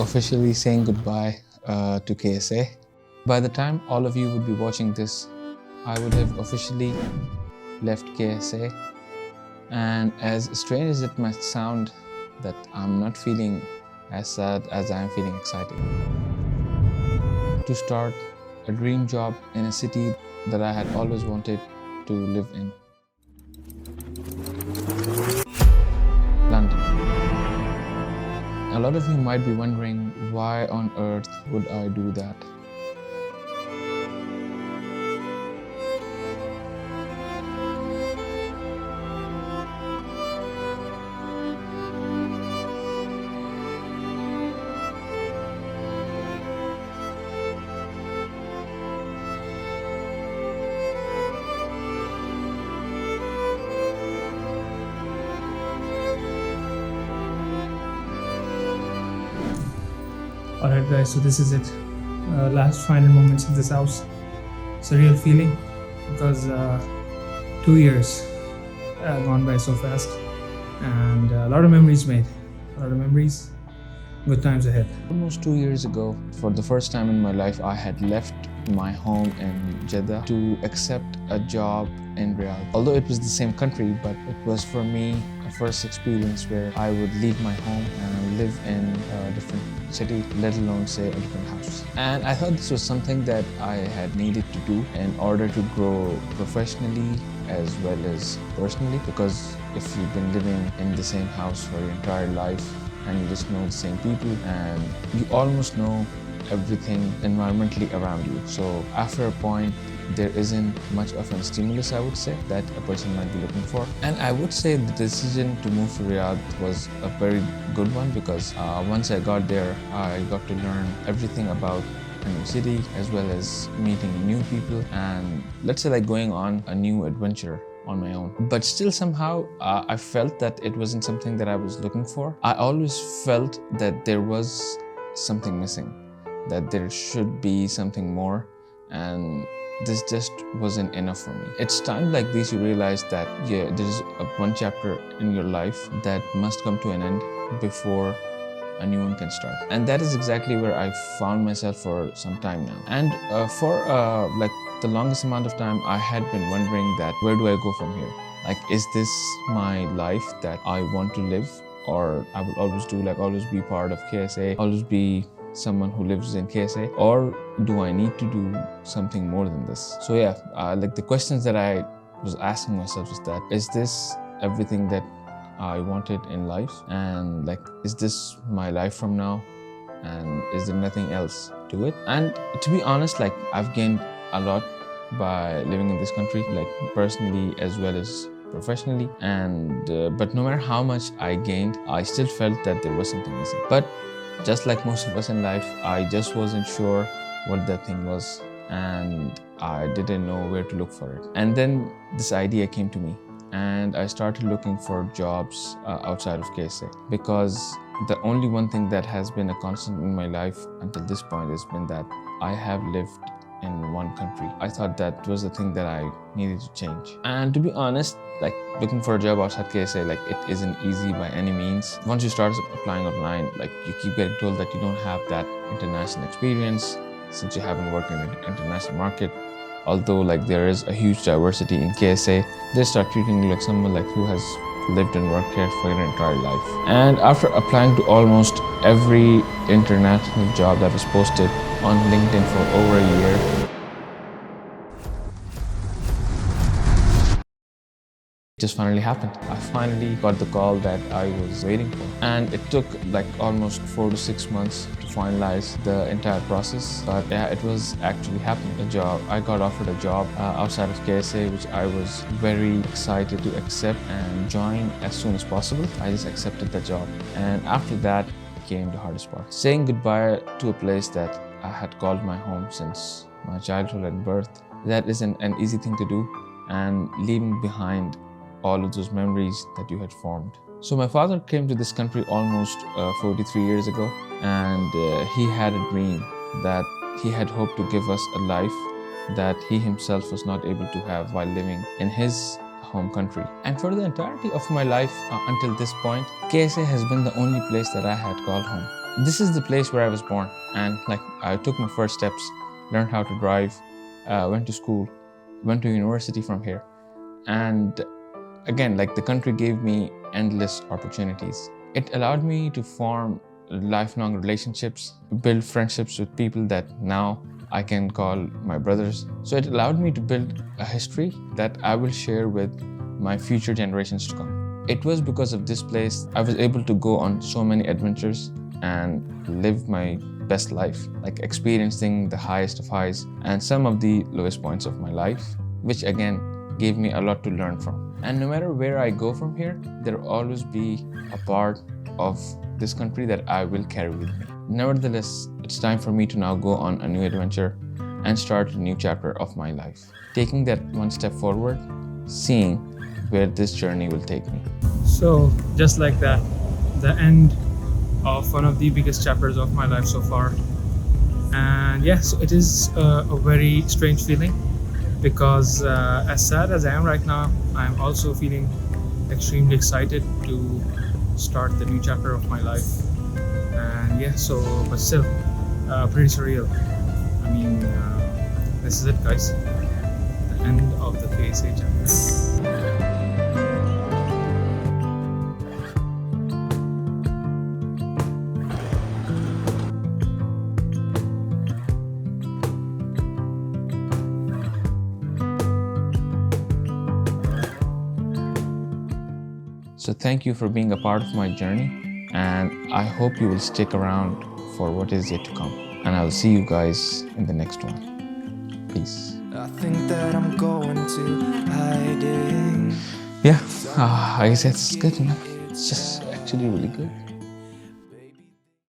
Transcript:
officially saying goodbye to KSA. By the time all of you would be watching this, I would have officially left KSA. And as strange as it might sound, that I'm not feeling as sad as I'm feeling excited. To start a dream job in a city that I had always wanted to live in. London. A lot of you might be wondering, why on earth would I do that? Alright guys, so this is it. Last final moments in this house. It's a real feeling because 2 years gone by so fast, and a lot of memories made. A lot of memories, good times ahead. Almost 2 years ago, for the first time in my life, I had left my home in Jeddah to accept a job in Riyadh. Although it was the same country, but it was for me a first experience where I would leave my home and live in a different city, let alone say a different house. And I thought this was something that I had needed to do in order to grow professionally as well as personally, because if you've been living in the same house for your entire life and you just know the same people and you almost know everything environmentally around you. So after a point, there isn't much of a stimulus, I would say, that a person might be looking for. And I would say the decision to move to Riyadh was a very good one, because once I got there, I got to learn everything about a new city as well as meeting new people and let's say like going on a new adventure on my own. But still somehow I felt that it wasn't something that I was looking for. I always felt that there was something missing, that there should be something more, and this just wasn't enough for me. It's times like these you realize that there's one chapter in your life that must come to an end before a new one can start. And that is exactly where I found myself for some time now. And for like the longest amount of time, I had been wondering that where do I go from here? Like, is this my life that I want to live? Or I will always do, like always be part of KSA, always be someone who lives in KSA, or do I need to do something more than this? So yeah, like the questions that I was asking myself is that, is this everything that I wanted in life? And like, is this my life from now? And is there nothing else to it? And to be honest, like I've gained a lot by living in this country, like personally as well as professionally. And but no matter how much I gained, I still felt that there was something missing. But just like most of us in life, I just wasn't sure what that thing was, and I didn't know where to look for it. And then this idea came to me, and I started looking for jobs outside of KSA, because the only one thing that has been a constant in my life until this point has been that I have lived in one country. I thought that was the thing that I needed to change. And to be honest, like looking for a job outside KSA, like it isn't easy by any means. Once you start applying online, like you keep getting told that you don't have that international experience since you haven't worked in an international market. Although like there is a huge diversity in KSA, they start treating you like someone like who has lived and worked here for your entire life. And after applying to almost every international job that was posted on LinkedIn for over a year, it just finally happened. I finally got the call that I was waiting for. And it took like almost 4 to 6 months to finalize the entire process. But yeah, it was actually happening. I got offered a job outside of KSA, which I was very excited to accept and join as soon as possible. I just accepted the job. And after that came the hardest part. Saying goodbye to a place that I had called my home since my childhood and birth. That isn't an easy thing to do. And leaving behind all of those memories that you had formed. So my father came to this country almost 43 years ago, and he had a dream that he had hoped to give us a life that he himself was not able to have while living in his home country. And for the entirety of my life until this point, KSA has been the only place that I had called home. This is the place where I was born, and like I took my first steps, learned how to drive, went to school, went to university from here. And again, like the country gave me endless opportunities. It allowed me to form lifelong relationships, build friendships with people that now I can call my brothers. So it allowed me to build a history that I will share with my future generations to come. It was because of this place I was able to go on so many adventures and live my best life, like experiencing the highest of highs and some of the lowest points of my life, which again gave me a lot to learn from. And no matter where I go from here, there will always be a part of this country that I will carry with me. Nevertheless, it's time for me to now go on a new adventure and start a new chapter of my life. Taking that one step forward, seeing where this journey will take me. So, just like that, the end of one of the biggest chapters of my life so far. And yes, it is a very strange feeling because as sad as I am right now, I'm also feeling extremely excited to start the new chapter of my life. And yeah, so, but still, pretty surreal. I mean, this is it, guys. The end of the KSA chapter. So thank you for being a part of my journey, and I hope you will stick around for what is yet to come. And I'll see you guys in the next one. Peace. I think that I'm going to hiding. Yeah, I guess it's good, man. It's just actually really good.